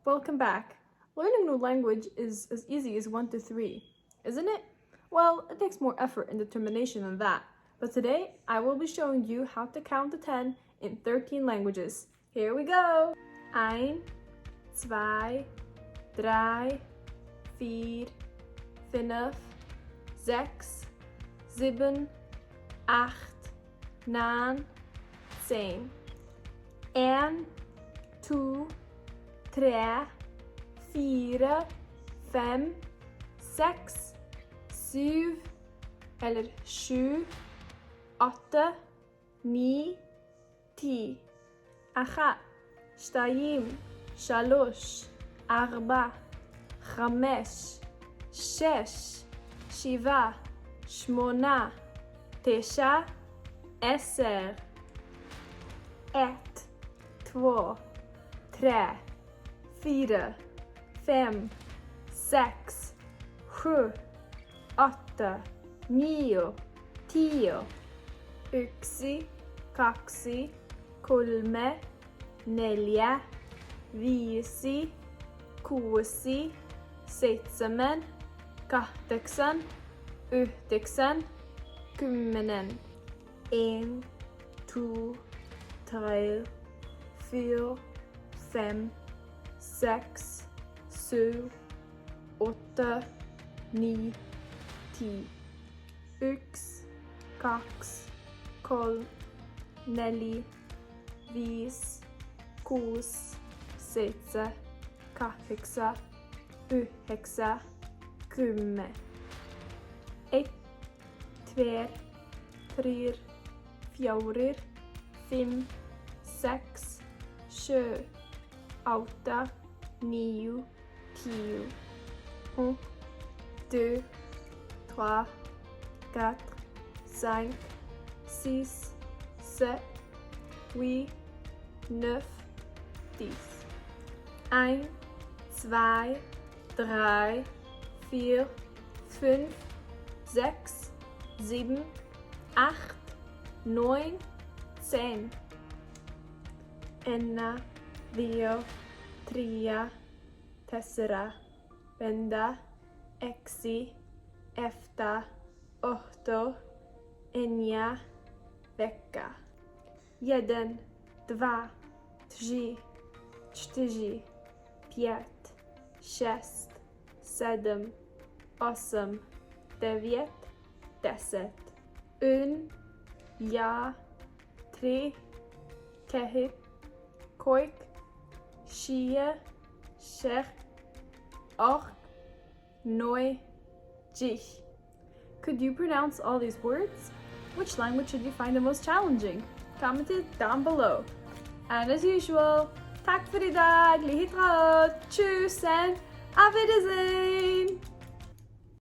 Welcome back. Learning a new language is as easy as 1 to 3, isn't it? Well, it takes more effort and determination than that. But today, I will be showing you how to count to 10 in 13 languages. Here we go! Ein, zwei, drei, feer, finuf, zeks, ziben, acht, ניין, tzein. 1, 2, 3, 4, 5, 6, 7 eller 7, 8, 9, 10. achat, שתיים, שלוש, ארבע, חמש, שש, שבעה, שמונה, תשעה, 10. 1, 2, 3, 4, 5, 6, 7, 8, 9, 10. Yksi, kaksi, kolme, neljä, viisi, kuusi, seitsemän, kahdeksan, yhdeksän, 10. 1, 2, 3, 4, 5, 6, 7, 8, 9, 10. 1, 2, 3, 4, 5, 6, 7, 8, 9, 10. 1, 2, 3, 4, 5, 6, 7, 8, 9, 10. 1, 2, 3, 4, 5, 6, 7, 8, 9, 10. 1, 2, 3, 4, 5, 6, 7, 8, 9, 10. 1, 2, 3, 4, 5, 6, 7, 8, 9, 10. 1, 2, 3, 4, 5, 6, 7, 8, 9, 10. 1, 2, 3, 4, 5, 6, 7, 8, 9, 10. Could you pronounce all these words? Which language did you find the most challenging? Comment it down below. And as usual, tack för idag, להתראות, tschüss and auf Wiedersehen!